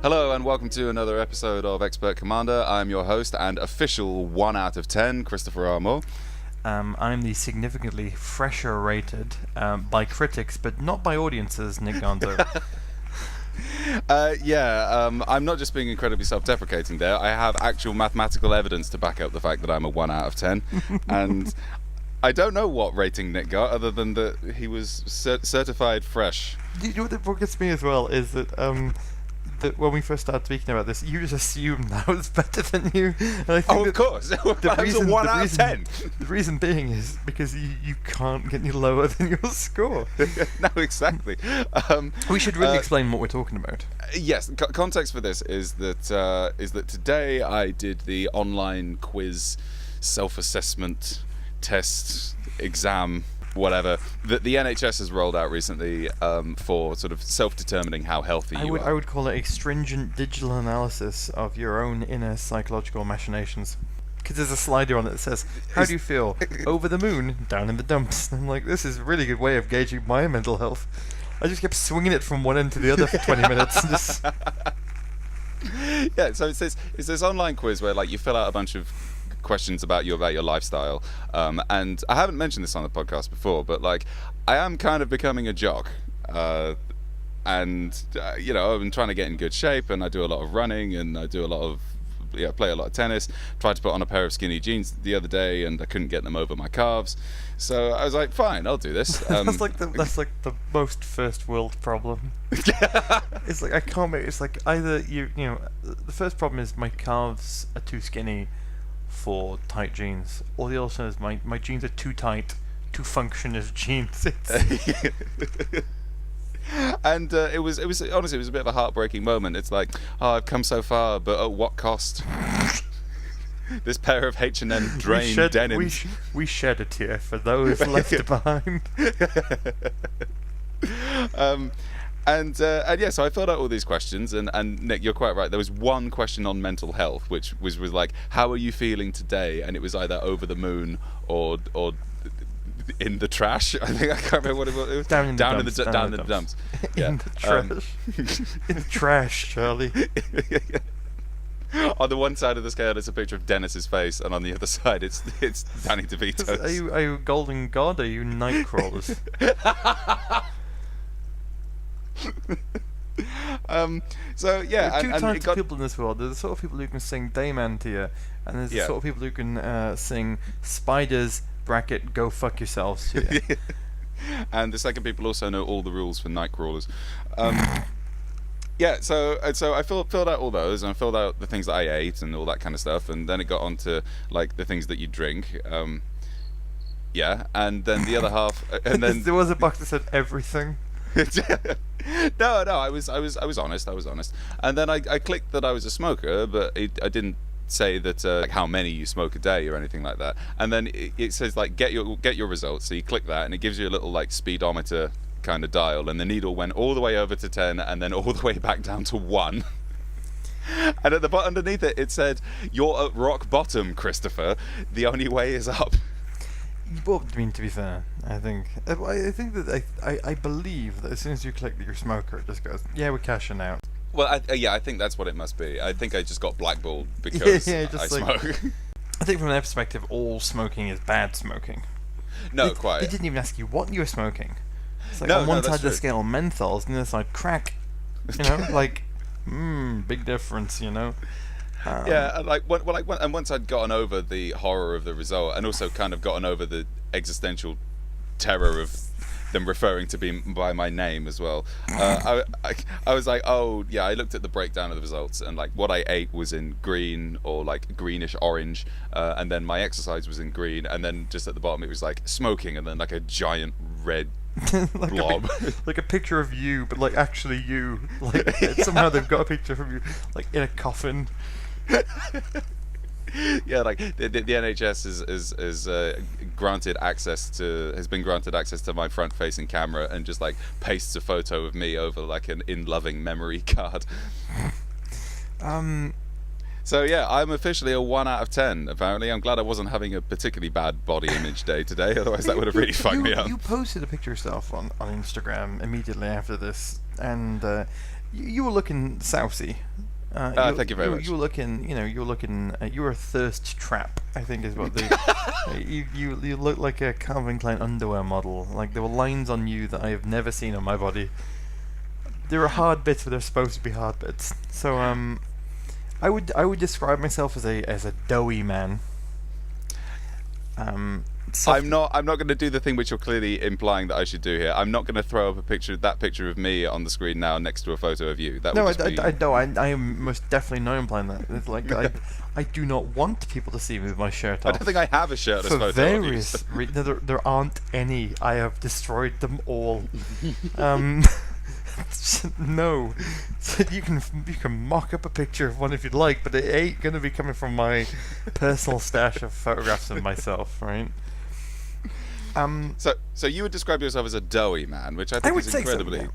Hello and welcome to another episode of Expert Commander. I'm your host and official 1 out of 10, Christopher Armour. I'm the significantly fresher rated by critics, but not by audiences, Nick Gonzo. I'm not just being incredibly self-deprecating there. I have actual mathematical evidence to back up the fact that I'm a 1 out of 10. And I don't know what rating Nick got, other than that he was certified fresh. You know what gets me as well is that that when we first started speaking about this, you just assumed that I was better than you. And I think of course. I was a 1 out of 10. The reason being is because you can't get any lower than your score. No, exactly. We should really explain what we're talking about. Yes, context for this is that today I did the online quiz, self-assessment, test, exam, whatever, that the NHS has rolled out recently for sort of self-determining how healthy you are. I would call it a stringent digital analysis of your own inner psychological machinations. Because there's a slider on it that says, how do you feel? Over the moon, down in the dumps. And I'm like, this is a really good way of gauging my mental health. I just kept swinging it from one end to the other for 20 minutes. And just... Yeah, so it's this online quiz where like you fill out a bunch of questions about your lifestyle, and I haven't mentioned this on the podcast before, but like I am kind of becoming a jock, and you know, I'm trying to get in good shape, and I do a lot of running, and I do a lot of play a lot of tennis. Tried to put on a pair of skinny jeans the other day, and I couldn't get them over my calves, so I was like, fine, I'll do this. That's like the most first world problem. It's like I can't make. It's like either you know the first problem is my calves are too skinny for tight jeans, or the other is my jeans are too tight to function as jeans. And it was honestly, it was a bit of a heartbreaking moment. It's like, oh, I've come so far, but at what cost? This pair of H&M drained denim. We shed a tear for those left behind. And yeah, so I filled out all these questions, and Nick, you're quite right. There was one question on mental health, which was like, how are you feeling today? And it was either over the moon or in the trash. I think I can't remember what it was. Down in the dumps. Yeah. In the trash. In the trash, Charlie. On the one side of the scale, it's a picture of Dennis's face, and on the other side, it's Danny DeVito's. Are you Golden God? Or are you night crawlers? So yeah, there are two types of people in this world. There's the sort of people who can sing Dayman to you, and there's the sort of people who can sing Spiders bracket Go Fuck Yourselves to you. And the second people also know all the rules for night crawlers. Yeah, so I filled out all those, and I filled out the things that I ate and all that kind of stuff, and then it got on to like the things that you drink. Yeah, and then the other half, and then there was a box that said everything. No, I was honest. And then I clicked that I was a smoker, but I didn't say that like how many you smoke a day or anything like that. And then it says like get your results. So you click that, and it gives you a little like speedometer kind of dial, and the needle went all the way over to 10, and then all the way back down to 1. And at the bottom underneath it said, "You're at rock bottom, Christopher. The only way is up." Well, I mean, to be fair, I think that I believe that as soon as you click that you're a smoker, it just goes, yeah, we're cashing out. Well, I think that's what it must be. I think I just got blackballed because I smoke. I think from their perspective, all smoking is bad smoking. No, they, quite. They didn't even ask you what you were smoking. It's like on one side of the scale, menthols, and the other side, crack. You know, like, big difference, you know. Yeah, and once I'd gotten over the horror of the result, and also kind of gotten over the existential terror of them referring to me by my name as well, I was like, oh yeah, I looked at the breakdown of the results, and like what I ate was in green or like greenish orange, and then my exercise was in green, and then just at the bottom it was like smoking, and then like a giant red like blob. Like a picture of you, but like actually you. Like somehow they've got a picture of you like in a coffin. Yeah, like the NHS is granted access to my front-facing camera, and just like pastes a photo of me over like an in-loving memory card. So yeah, I'm officially a 1 out of 10. Apparently, I'm glad I wasn't having a particularly bad body image day today. Otherwise, that would have really fucked me up. You posted a picture of yourself on Instagram immediately after this, and you were looking sousy. Thank you very much. You were looking, you were looking. You were a thirst trap, I think is what the. You look like a Calvin Klein underwear model. Like there were lines on you that I have never seen on my body. There are hard bits, but they're supposed to be hard bits. So I would describe myself as a doughy man. I'm not going to do the thing which you're clearly implying that I should do here. I'm not going to throw up that picture of me on the screen now next to a photo of you. That no, would just be... I am most definitely not implying that. It's like I do not want people to see me with my shirt off. I don't think I have a shirtless For photo various of you. reasons. There aren't any. I have destroyed them all. No, so you can mock up a picture of one if you'd like, but it ain't gonna be coming from my personal stash of photographs of myself, right? So you would describe yourself as a doughy man, which I think would is say incredibly. so,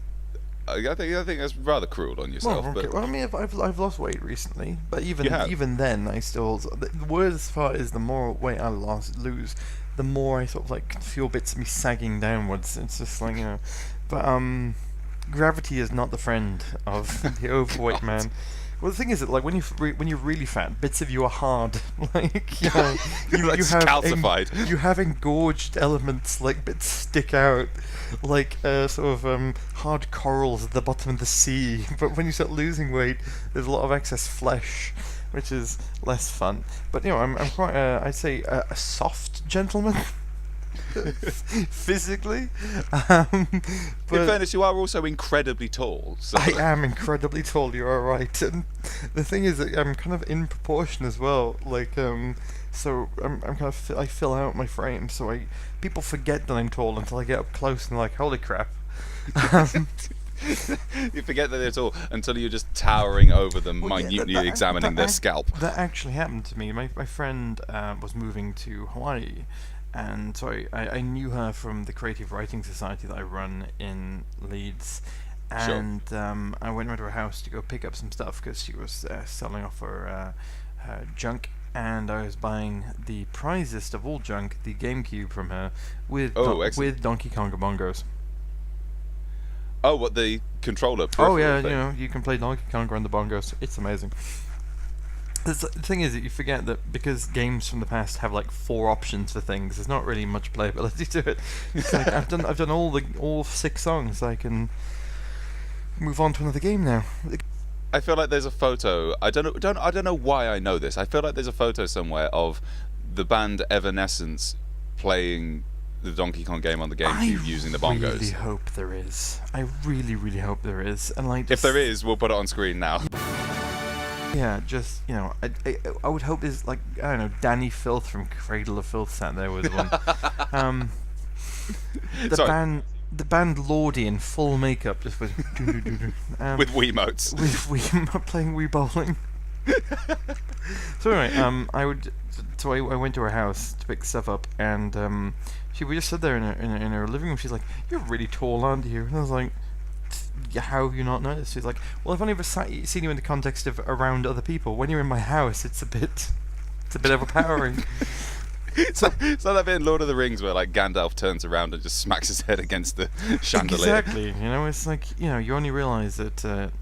I think that's rather cruel on yourself. Well, okay. But Well, I mean, I've lost weight recently, but even then, I still. The worst part is the more weight I lose, the more I sort of like feel bits of me sagging downwards. It's just like but gravity is not the friend of the overweight man. Well, the thing is that like when you're really fat, bits of you are hard. Like you have calcified. You have engorged elements, like bits stick out, like sort of hard corals at the bottom of the sea. But when you start losing weight, there's a lot of excess flesh, which is less fun. But I'm quite I'd say a soft gentleman. Physically, but in fairness, you are also incredibly tall. So. I am incredibly tall. You are right, and the thing is that I'm kind of in proportion as well. Like, so I'm kind of I fill out my frame, so people forget that I'm tall until I get up close and they're like, holy crap. You forget that they're tall until you're just towering over them, minutely examining their scalp. That actually happened to me. My friend was moving to Hawaii. And so I knew her from the creative writing society that I run in Leeds, and I went around to her house to go pick up some stuff because she was selling off her junk, and I was buying the prizest of all junk, the GameCube from her, with Donkey Konga bongos. Oh, what, the controller? Oh yeah, you can play Donkey Konga on the bongos. It's amazing. The thing is that you forget that because games from the past have like 4 options for things, there's not really much playability to it. It's like I've done all 6 songs. I can move on to another game now. I feel like there's a photo. I don't know why I know this. I feel like there's a photo somewhere of the band Evanescence playing the Donkey Kong game on the GameCube using the bongos. I really hope there is. I really, really hope there is. And like, if there is, we'll put it on screen now. Yeah, just I would hope there's like I don't know Danny Filth from Cradle of Filth sat there with one. The band Lordy in full makeup, just with with Wiimotes. With playing Wii bowling. So anyway, I went to her house to pick stuff up, and she would just sit there in her living room. She's like, "You're really tall, aren't you?" And I was like, how have you not noticed? She's like, well, I've only ever seen you in the context of around other people. When you're in my house, it's a bit overpowering. So that bit in Lord of the Rings where like Gandalf turns around and just smacks his head against the chandelier. Exactly. It's like you only realise that that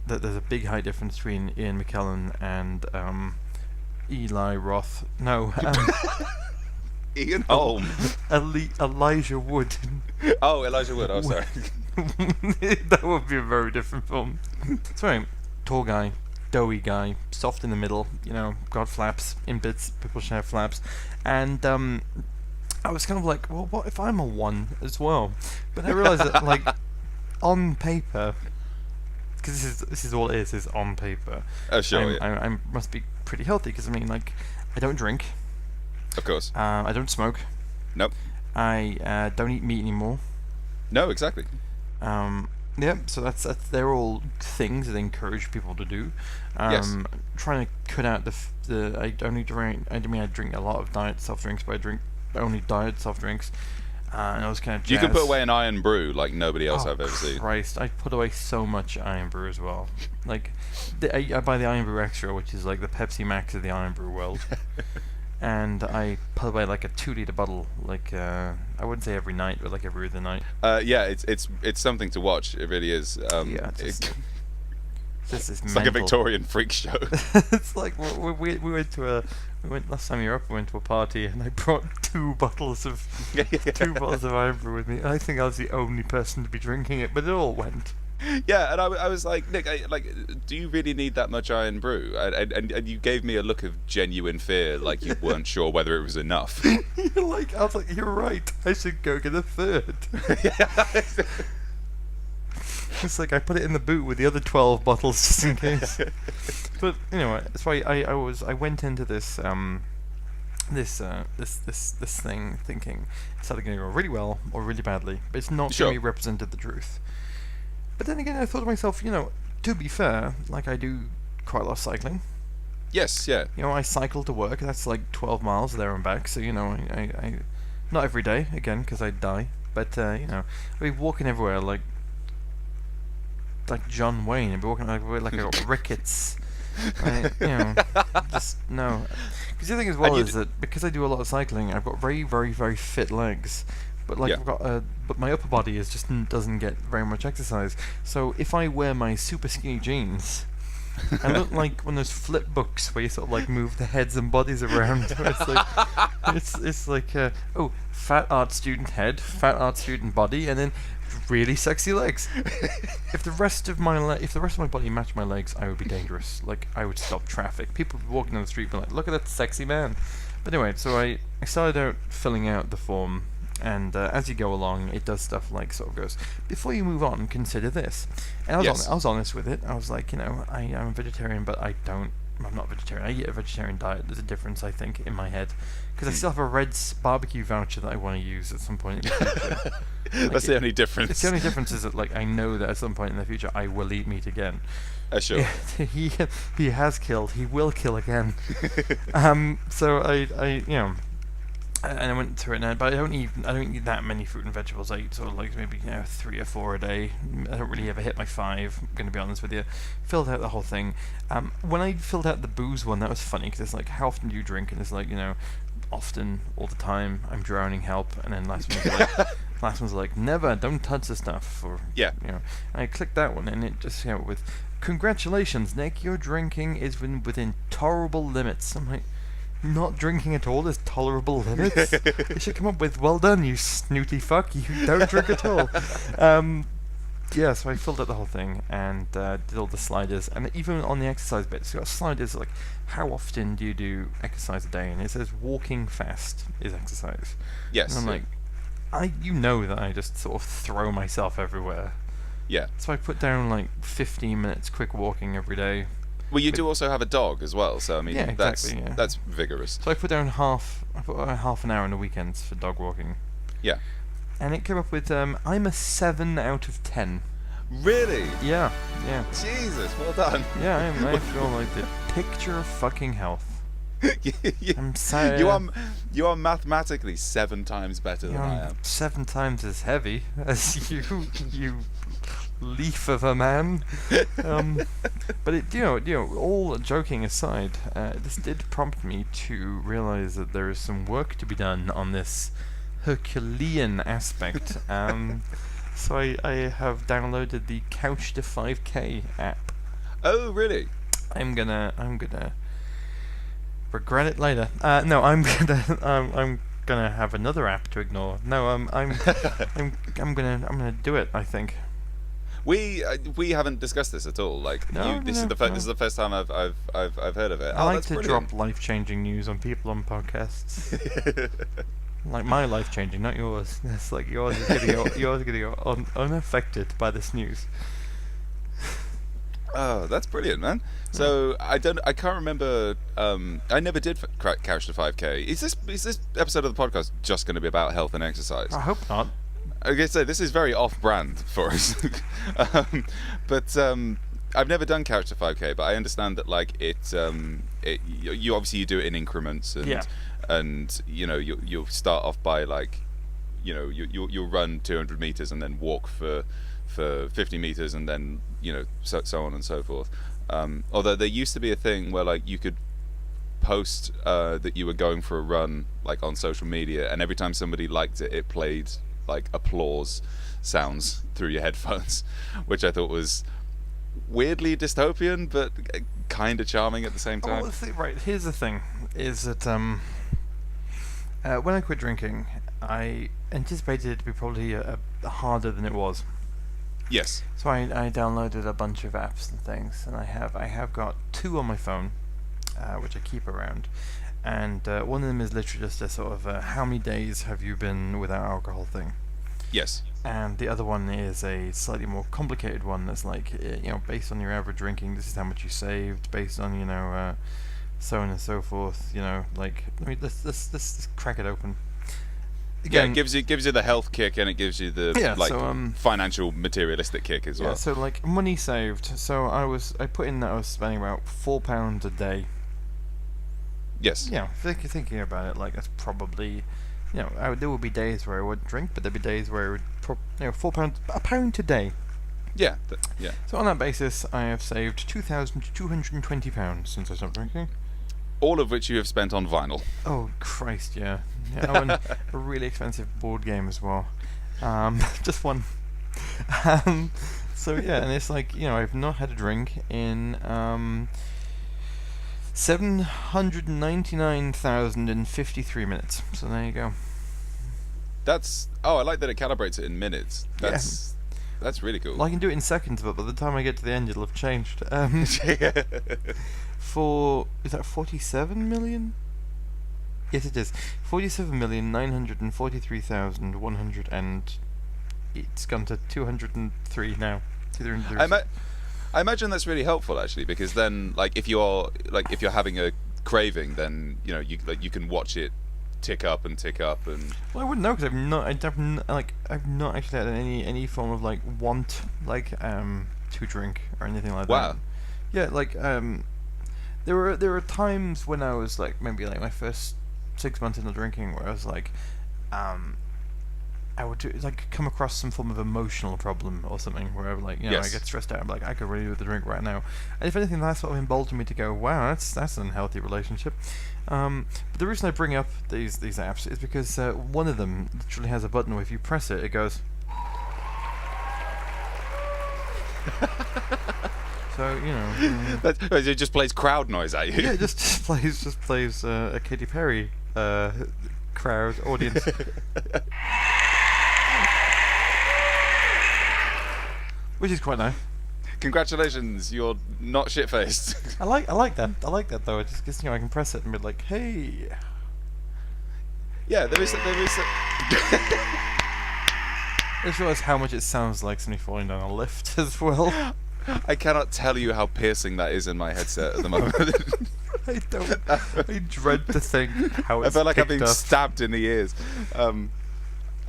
there's a big height difference between Ian McKellen and Eli Roth. No. Ian Holm. Elijah Wood. Oh, Elijah Wood. Oh, sorry. That would be a very different film. Sorry, tall guy, doughy guy, soft in the middle. Got flaps in bits. People should have flaps, and I was kind of like, well, what if I'm a 1 as well? But I realised that like on paper, because this is all it is on paper. Oh sure. I must be pretty healthy because I don't drink. Of course. I don't smoke. Nope. I don't eat meat anymore. No, exactly. Yeah, so that's they're all things that I encourage people to do. Yes. Trying to cut out I drink a lot of diet soft drinks, but I drink only diet soft drinks. And I was kind of You can put away an Iron Brew like nobody else I've ever seen. Christ, I put away so much Iron Brew as well. Like, I buy the Iron Brew Extra, which is like the Pepsi Max of the Iron Brew world. And I put away like a 2-liter bottle, like I wouldn't say every night, but like every other night. Yeah, it's something to watch. It really is. Just this It's like a mental. Victorian freak show. It's like we went to a we went last time you were up. We went to a party, and I brought two bottles of iron brew with me. I think I was the only person to be drinking it, but it all went. Yeah, and I was like, Nick, do you really need that much iron brew? And you gave me a look of genuine fear, like you weren't sure whether it was enough. I was like, you're right. I should go get a third. It's like I put it in the boot with the other 12 bottles just in case. But anyway, that's why I went into this this thing thinking it's either going to go really well or really badly, but it's not going to be represented the truth. But then again, I thought to myself, to be fair, like I do quite a lot of cycling. Yes, yeah. I cycle to work. That's like 12 miles there and back. So I not every day again because I'd die. But I'd be walking everywhere like John Wayne. I'd be walking like I got rickets. Just no. Because the thing as well is that because I do a lot of cycling, I've got very, very, very fit legs. But I've got but my upper body doesn't get very much exercise. So if I wear my super skinny jeans, I look like one of those flip books where you sort of like move the heads and bodies around. It's like fat art student head, fat art student body, and then really sexy legs. If the rest of my body matched my legs, I would be dangerous. Like I would stop traffic. People would be walking down the street, be like, "Look at that sexy man." But anyway, so I started out filling out the form. And as you go along, it does stuff like sort of goes, before you move on, consider this. And I was honest with it. I was like, I'm a vegetarian, but I'm not vegetarian. I eat a vegetarian diet. There's a difference, I think, in my head. Because I still have a Red's barbecue voucher that I want to use at some point in the future. That's the only difference. It's the only difference is that I know that at some point in the future I will eat meat again. Sure. He has killed. He will kill again. So and I went through it now, but I don't eat that many fruit and vegetables. I eat sort of like maybe 3 or 4 a day. I don't really ever hit my 5. I'm going to be honest with you. Filled out the whole thing. When I filled out the booze one, that was funny because it's like, how often do you drink? And it's like, often, all the time. I'm drowning. Help. And then last one's like, never. Don't touch the stuff. And I clicked that one, and it just came up with, congratulations, Nick. Your drinking is within tolerable limits. I'm like, not drinking at all is tolerable limits? You should come up with, well done, you snooty fuck, you don't drink at all. So I filled out the whole thing and did all the sliders, and even on the exercise bits, you got sliders like, how often do you do exercise a day? And it says walking fast is exercise. Yes. And I'm like, that I just sort of throw myself everywhere. Yeah. So I put down like 15 minutes quick walking every day. Well, you do also have a dog as well, so I mean, that's vigorous. So I put down half an hour on the weekends for dog walking. Yeah. And it came up with I'm a 7 out of 10. Really? Yeah. Jesus, well done. Yeah, I feel like the picture of fucking health. I'm sorry. You are mathematically 7 times better than I am. 7 times as heavy as you leaf of a man. But it, all joking aside, this did prompt me to realize that there is some work to be done on this Herculean aspect. So I have downloaded the Couch to 5K app. Oh, really? I'm gonna regret it later. No, I'm gonna have another app to ignore. No, I'm gonna do it, I think. We haven't discussed this at all. Like, this is the first time I've heard of it. I like to drop life-changing news on people on podcasts. Like my life-changing, not yours. It's like yours is gonna go unaffected by this news. Oh, that's brilliant, man. So I can't remember. I never did Couch to 5K. Is this episode of the podcast just going to be about health and exercise? I hope not. Okay, so this is very off-brand for us. But I've never done Couch to 5K, but I understand that like you obviously do it in increments, and you'll start off by like, you'll run 200 meters and then walk for 50 meters and then so on and so forth. Although there used to be a thing where like you could post that you were going for a run like on social media, and every time somebody liked it, it played like applause sounds through your headphones, which I thought was weirdly dystopian, but kind of charming at the same time. Well, right, here's the thing, is that when I quit drinking, I anticipated it to be probably harder than it was. Yes. So I downloaded a bunch of apps and things, and I have got 2 on my phone, which I keep around, and one of them is literally just a sort of how many days have you been without alcohol thing. Yes. And the other one is a slightly more complicated one that's like, based on your average drinking, this is how much you saved, based on, so on and so forth, like, let's crack it open. Again, it gives you the health kick, and it gives you the financial materialistic kick as well. Yeah, so like money saved. So I put in that I was spending about £4 a day. Yes. Yeah, thinking about it, like that's probably, there would be days where I wouldn't drink, but there'd be days where it would, £4, £1 a day. Yeah. Yeah. So on that basis, I have saved £2,220 since I stopped drinking. All of which you have spent on vinyl. Oh Christ, yeah. And a really expensive board game as well. Just one. So yeah, and it's like, I've not had a drink in 799,053 minutes. So there you go. I like that it calibrates it in minutes. That's really cool. Well, I can do it in seconds, but by the time I get to the end, it'll have changed. Is that 47 million? Yes, it is. 47,943,100, and it's gone to 203 now. 203. I imagine that's really helpful actually, because then, like, if you're having a craving, then you can watch it tick up and. Well, I wouldn't know, because I've not actually had any form of like want to drink or anything like that. Wow. Yeah, like there were times when I was like maybe like my first 6 months into drinking where I was like, I would come across some form of emotional problem or something where I'm like, Yes. I get stressed out. I'm like, I could really do with the drink right now. And if anything, that sort of emboldened me to go, wow, that's an unhealthy relationship. But the reason I bring up these apps is because one of them literally has a button where if you press it, it goes. So it just plays crowd noise at you. Yeah, it just plays a Katy Perry crowd audience. Which is quite nice. Congratulations, you're not shit-faced. I like that. I like that though. It just gets, I can press it and be like, hey. Yeah, there is. I just realised how much it sounds like somebody falling down a lift as well. I cannot tell you how piercing that is in my headset at the moment. I dread to think how it's I feel like I'm being up. stabbed in the ears.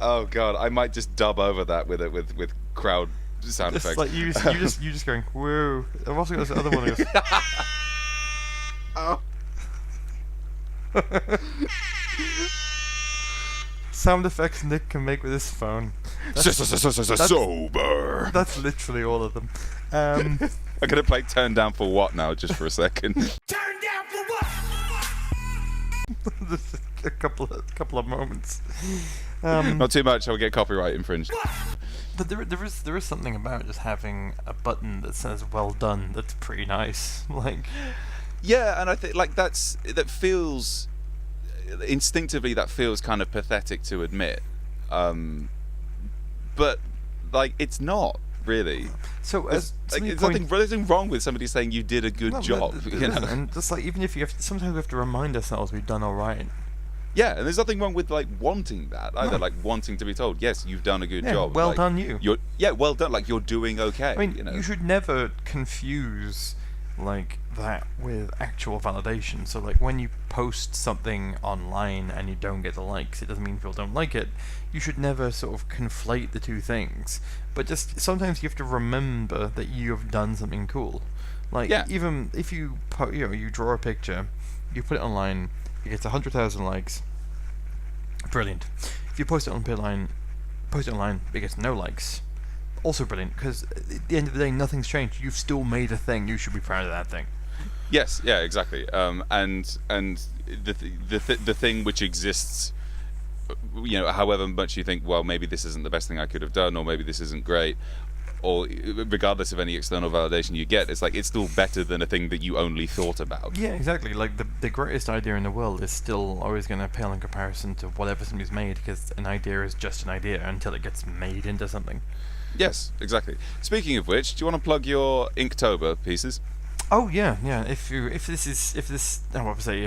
Oh god, I might just dub over that with crowd sound Just effects. like you just going whoa. I've also got this other one that goes. Sound effects Nick can make with his phone. Sober. That's literally all of them. I'm gonna play "Turn Down for What" now, just for a second. Turn down for what? Just a couple of moments. Not too much, I'll get copyright infringed. But there is something about just having a button that says "well done" that's pretty nice. Like, yeah, and I think like that feels instinctively kind of pathetic to admit, but like it's not really. So there's nothing wrong with somebody saying you did a good job. And just like, even if sometimes we have to remind ourselves we've done all right. Yeah, and there's nothing wrong with like wanting that either, like wanting to be told, yes, you've done a good job. Well like, done, you. Well done. Like you're doing okay. I mean, you should never confuse like that with actual validation. So like when you post something online and you don't get the likes, it doesn't mean people don't like it. You should never sort of conflate the two things. But just sometimes you have to remember that you have done something cool. Like even if you you draw a picture, you put it online, it gets 100,000 likes. Brilliant. If you post it online, it gets no likes. Also brilliant, because at the end of the day, nothing's changed. You've still made a thing. You should be proud of that thing. Yes, yeah, exactly. And the thing which exists, however much you think, well, maybe this isn't the best thing I could have done, or maybe this isn't great, or regardless of any external validation you get, it's like it's still better than a thing that you only thought about. Yeah, exactly. Like the greatest idea in the world is still always going to pale in comparison to whatever somebody's made, because an idea is just an idea until it gets made into something. Yes, exactly. Speaking of which, do you want to plug your Inktober pieces? Oh yeah. I was literally about to say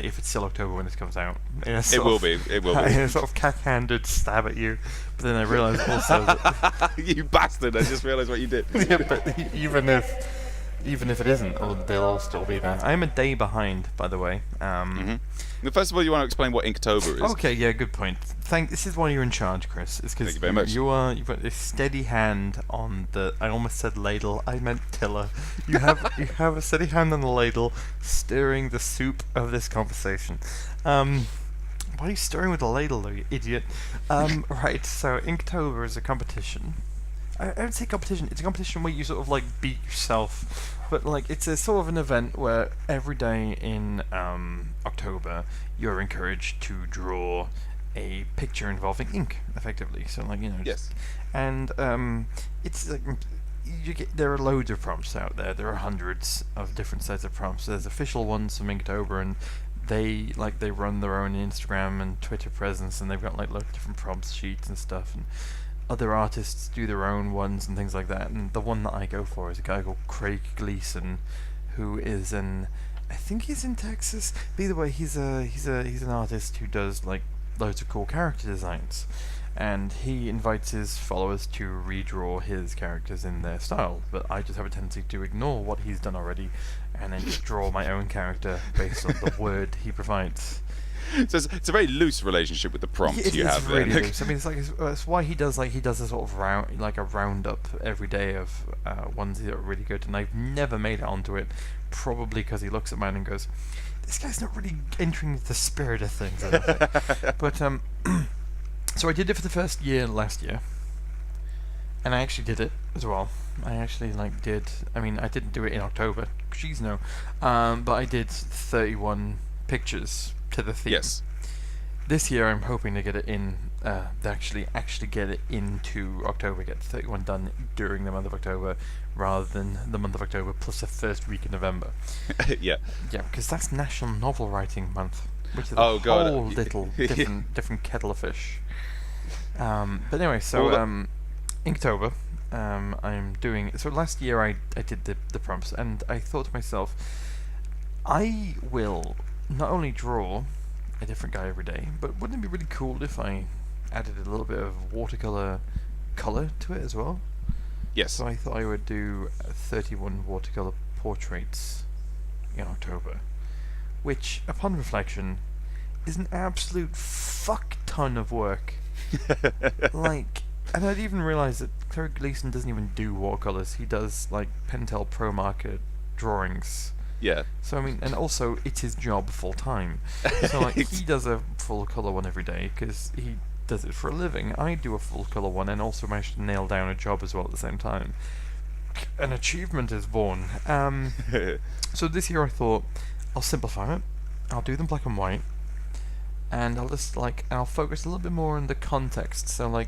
if it's still October when this comes out. It will be. I sort of cack-handed stab at you, but then I realised also that You bastard! I just realised what you did. yeah, but even if it isn't, they'll all still be there. I'm a day behind, by the way. First of all, you want to explain what Inktober is? Okay, yeah, good point. This is why you're in charge, Chris. It's because Thank you very much. You've got a steady hand on the. I almost said ladle. I meant tiller. You have a steady hand on the ladle, stirring the soup of this conversation. Why are you stirring with the ladle, though, you idiot? Right. So Inktober is a competition. I would say competition. It's a competition where you sort of like beat yourself, but like it's a sort of an event where every day in October you're encouraged to draw a picture involving ink, effectively. So like Yes. And it's like there are loads of prompts out there. There are hundreds of different sets of prompts. There's official ones from Inktober, and they run their own Instagram and Twitter presence, and they've got like loads of different prompts sheets and stuff, and other artists do their own ones and things like that. And the one that I go for is a guy called Craig Gleason, who is I think he's in Texas. But either way, he's an artist who does like loads of cool character designs, and he invites his followers to redraw his characters in their style. But I just have a tendency to ignore what he's done already, and then just draw my own character based on the word he provides. So it's a very loose relationship with the prompt you have. Really loose. I mean, it's why he does a sort of roundup every day of ones that are really good, and I've never made it onto it, probably because he looks at mine and goes, "This guy's not really entering the spirit of things." I don't think. But so I did it for the first year last year, and I actually did it as well. I actually I didn't do it in October. Jeez no, but I did 31 pictures to the theme. Yes. This year I'm hoping to get it in, actually get it into October, get 31 done during the month of October, rather than the month of October plus the first week in November. Yeah. Yeah, because that's National Novel Writing Month, which is Oh, a God. whole little different kettle of fish. But anyway, so Inktober, I'm doing. So last year I did the prompts, and I thought to myself, I will not only draw a different guy every day, but wouldn't it be really cool if I added a little bit of watercolor color to it as well? Yes. So I thought I would do 31 watercolor portraits in October, which, upon reflection, is an absolute fuck ton of work. And I'd even realised that Craig Gleason doesn't even do watercolors. He does like Pentel Pro Marker drawings. Yeah. So I mean, and also it's his job full time. So like, he does a full color one every day because he does it for a living. I do a full color one and also manage to nail down a job as well at the same time. An achievement is born. So this year I thought I'll simplify it. I'll do them black and white, and I'll focus a little bit more on the context. So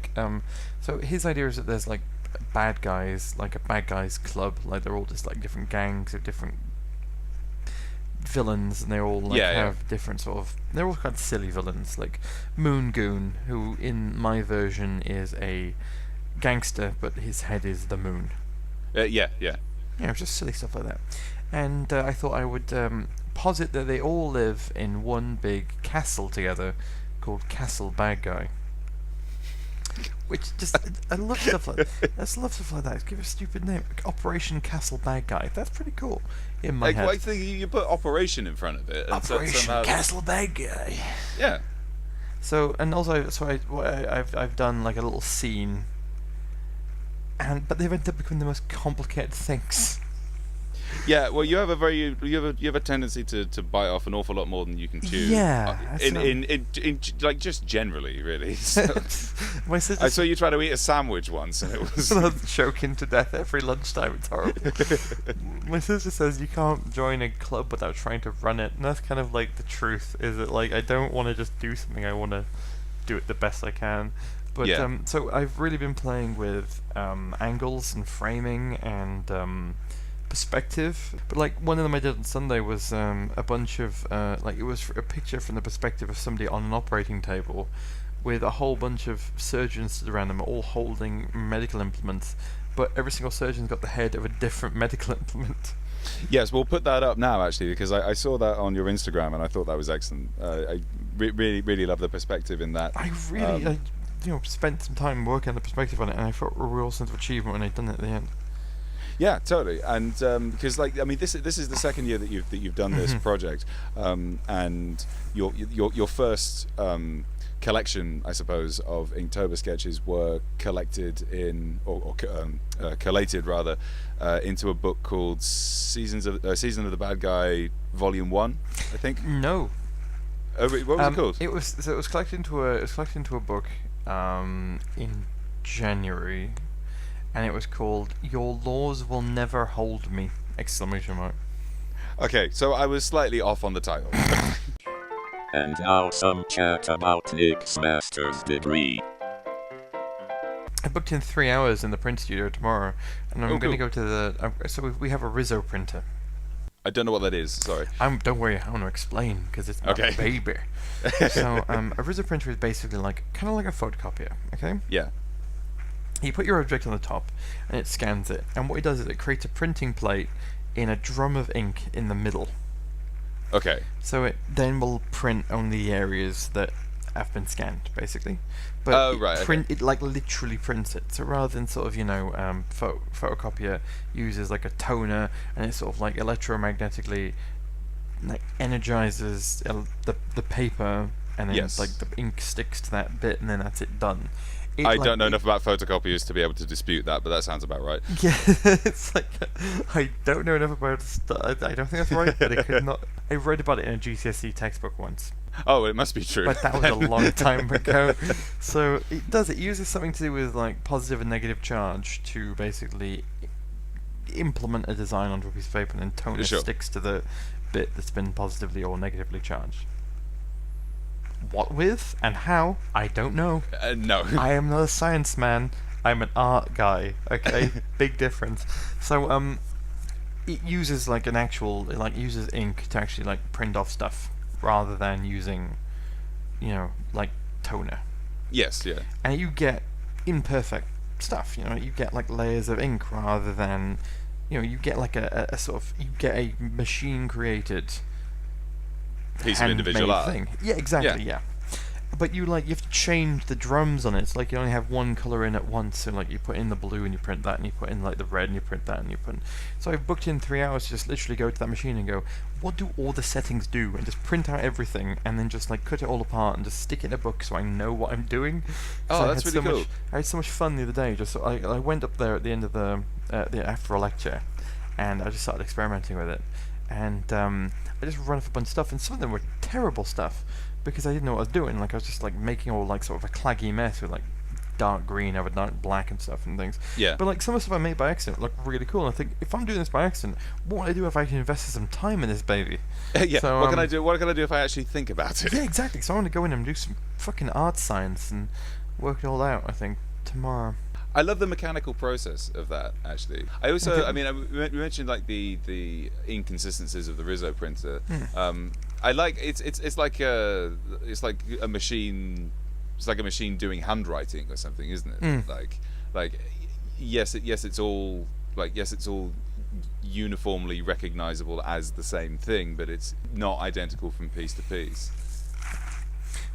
so his idea is that there's like bad guys, like a bad guys club, like they're all just like different gangs of different villains, and they all have different sort of. They're all kind of silly villains, like Moon Goon, who in my version is a gangster, but his head is the moon. Yeah, Just silly stuff like that. And I thought I would posit that they all live in one big castle together, called Castle Bad Guy. Which just I love stuff like that. I love stuff like that. Give it a stupid name, like Operation Castle Bad Guy. That's pretty cool in my head. I think you put Operation in front of it. Operation Castle Bad Guy. Yeah. So and also I've done like a little scene, but they've ended up becoming the most complicated things. Yeah, well, you have a tendency to bite off an awful lot more than you can chew. Yeah, in like just generally, really. So, my sister. I saw you try to eat a sandwich once, and it was choking to death every lunchtime. It's horrible. My sister says you can't join a club without trying to run it, and that's kind of like the truth. Is that like I don't want to just do something. I want to do it the best I can. But Yeah. so I've really been playing with angles and framing and perspective. But like one of them I did on Sunday was a bunch of like, it was a picture from the perspective of somebody on an operating table, with a whole bunch of surgeons stood around them, all holding medical implements. But every single surgeon's got the head of a different medical implement. Yes, we'll put that up now actually, because I saw that on your Instagram and I thought that was excellent. Really love the perspective in that. I really, spent some time working on the perspective on it, and I felt a real sense of achievement when I'd done it at the end. Yeah, totally. And because this is the second year that you've done this project, and your first collection, I suppose, of Inktober sketches were collected in collated rather into a book called Season of the Bad Guy Volume 1, I think. No. What was it called? It was collected into a book in January, and it was called "Your Laws Will Never Hold Me!" Exclamation mark. Okay, so I was slightly off on the title. And now some chat about Nick's master's degree. I booked in 3 hours in the print studio tomorrow, and I'm going to cool. go to the. So we have a Riso printer. I don't know what that is. Sorry. Don't worry, I want to explain because it's my Okay. baby. So a Riso printer is basically kind of like a photocopier. Okay. Yeah. You put your object on the top, and it scans it. And what it does is it creates a printing plate in a drum of ink in the middle. Okay. So it then will print only the areas that have been scanned, basically. But Oh, right, okay. it like literally prints it. So rather than sort of photocopier uses like a toner, and it sort of like electromagnetically like energizes the paper, and then Yes. like the ink sticks to that bit, and then that's it done. I don't know enough about photocopiers to be able to dispute that, but that sounds about right. Yeah, it's like I don't know enough about I don't think that's right, but it could not. I read about it in a GCSE textbook once, Oh, it must be true. but that was a long time ago. So it uses something to do with like positive and negative charge to basically implement a design onto a piece of paper, and then toner Sure. sticks to the bit that's been positively or negatively charged. What with and how, I don't know. No. I am not a science man. I'm an art guy. Okay, big difference. So it uses like it uses ink to actually like print off stuff rather than using, like toner. Yes, yeah. And you get imperfect stuff. You get like layers of ink rather than, you get like a sort of machine created Piece of individual art. thing. Yeah, exactly. Yeah. But you have to change the drums on it. It's like you only have one color in at once. So like you put in the blue and you print that, and you put in like the red and you print that, and you put. So I've booked in 3 hours to just literally go to that machine and go, what do all the settings do, and just print out everything, and then just like cut it all apart and just stick it in a book so I know what I'm doing. Oh, that's really cool. I had so much fun the other day. Just I went up there at the end of after a lecture, and I just started experimenting with it, and I just run off a bunch of stuff, and some of them were terrible stuff because I didn't know what I was doing. Like I was just like making all like sort of a claggy mess with like dark green over dark black and stuff and things. Yeah. But like some of the stuff I made by accident looked really cool, and I think if I'm doing this by accident, what would I do if I can invest some time in this baby? Yeah. So, what can I do? What can I do if I actually think about it? Yeah, exactly. So I want to go in and do some fucking art science and work it all out. I think tomorrow. I love the mechanical process of that. Actually, I also, I mean, we mentioned like the inconsistencies of the Riso printer. I like it's like a machine. It's like a machine doing handwriting or something, isn't it? Like yes, it's all uniformly recognizable as the same thing, but it's not identical from piece to piece.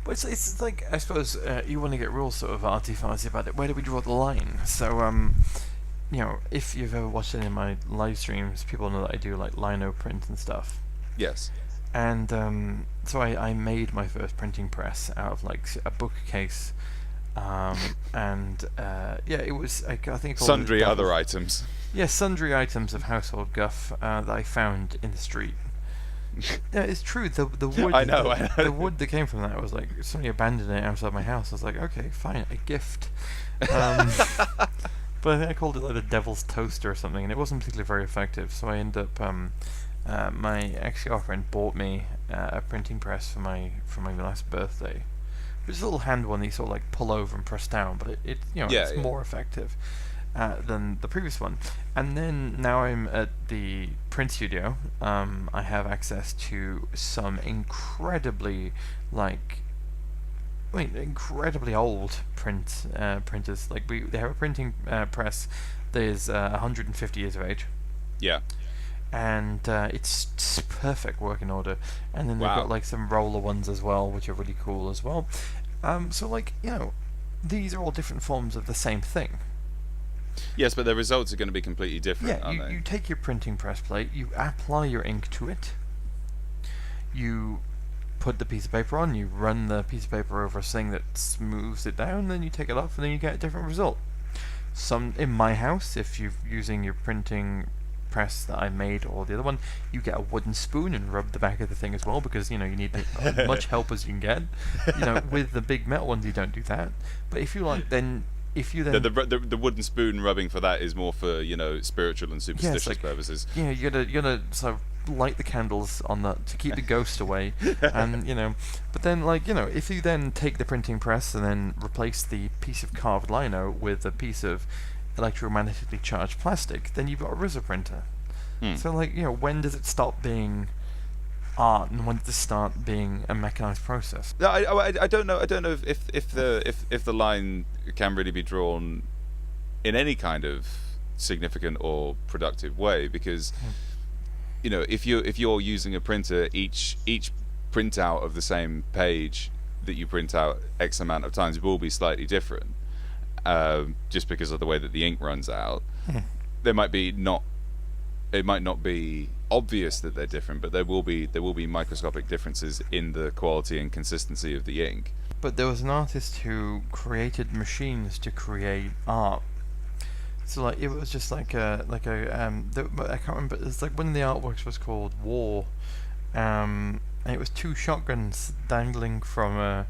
Well, it's like, I suppose you want to get real sort of arty-farty about it. Where do we draw the line? So, if you've ever watched any of my live streams, people know that I do like lino print and stuff. Yes. And so I made my first printing press out of like a bookcase, and it was I think Sundry other items. Yeah, sundry items of household guff that I found in the street. Yeah, it's true. The wood. I know. The wood that came from that was like somebody abandoned it outside my house. I was like, okay, fine, a gift. But I think I called it like the Devil's Toaster or something, and it wasn't particularly very effective. So I ended up. My ex-girlfriend bought me a printing press for my last birthday, It's a little hand one that you sort of like pull over and press down, but it's more effective than the previous one. And then now I'm at the print studio. I have access to some incredibly incredibly old printers. Like they have a printing press that is 150 years of age. Yeah. And it's perfect working order. And then they've got like some roller ones as well, which are really cool as well. So these are all different forms of the same thing. Yes, but the results are going to be completely different, aren't they? You take your printing press plate, you apply your ink to it, you put the piece of paper on, you run the piece of paper over a thing that smooths it down, then you take it off, and then you get a different result. In my house, if you're using your printing press that I made or the other one, you get a wooden spoon and rub the back of the thing as well, because you need as much help as you can get. With the big metal ones you don't do that, but if you the wooden spoon rubbing for that is more for spiritual and superstitious purposes. Yeah, you're gonna sort of light the candles on that to keep the ghost away, and but then if you then take the printing press and then replace the piece of carved lino with a piece of electromagnetically charged plastic, then you've got a riso printer. So when does it stop being art and when does it start being a mechanized process? No, I don't know. I don't know if the line can really be drawn in any kind of significant or productive way, because if you're using a printer, each printout of the same page that you print out X amount of times will be slightly different. Just because of the way that the ink runs out. It might not be obvious that they're different, but there will be microscopic differences in the quality and consistency of the ink. But there was an artist who created machines to create art. So it was just I can't remember. It's like one of the artworks was called War, and it was two shotguns dangling from a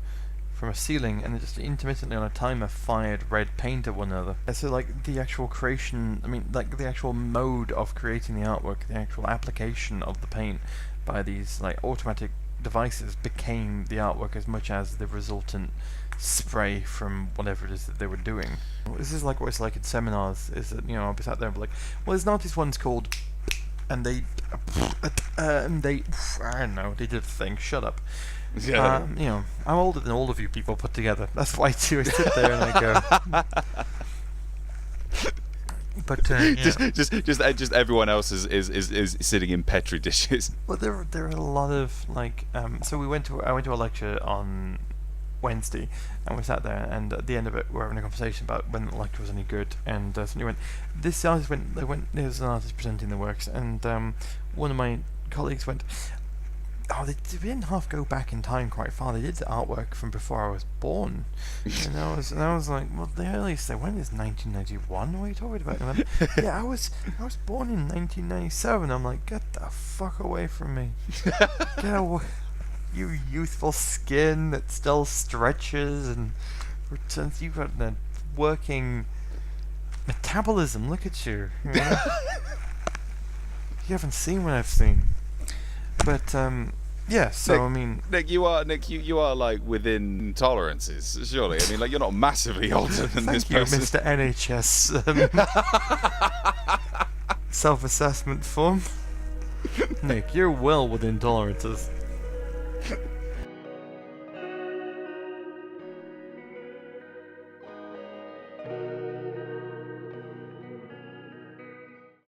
ceiling, and just intermittently on a timer fired red paint at one another. So the actual creation, the actual mode of creating the artwork, the actual application of the paint by these automatic devices became the artwork as much as the resultant spray from whatever it is that they were doing. This is what it's like in seminars, is that I'll be sat there and be like, well, there's an artist one's called, and they I don't know, they did a thing, shut up. I'm older than all of you people put together. That's why too. I sit there and I go. But just everyone else is sitting in petri dishes. Well, there are a lot of So I went to a lecture on Wednesday, and we sat there, and at the end of it, we're having a conversation about when the lecture was any good. And somebody went, "This artist went." There's an artist presenting the works, and one of my colleagues went, "Oh, they didn't half go back in time quite far. They did the artwork from before I was born." And I was like, "Well, the earliest they went is 1991. What are you talking about?" And I went, "Yeah, I was born in 1997." I'm like, "Get the fuck away from me! Get away, you youthful skin that still stretches and returns. You've got a working metabolism. Look at you. You haven't seen what I've seen." But yeah, so Nick, you are within tolerances, surely. You're not massively older than this person. Thank you, Mr. NHS self-assessment form. Nick, you're well within tolerances.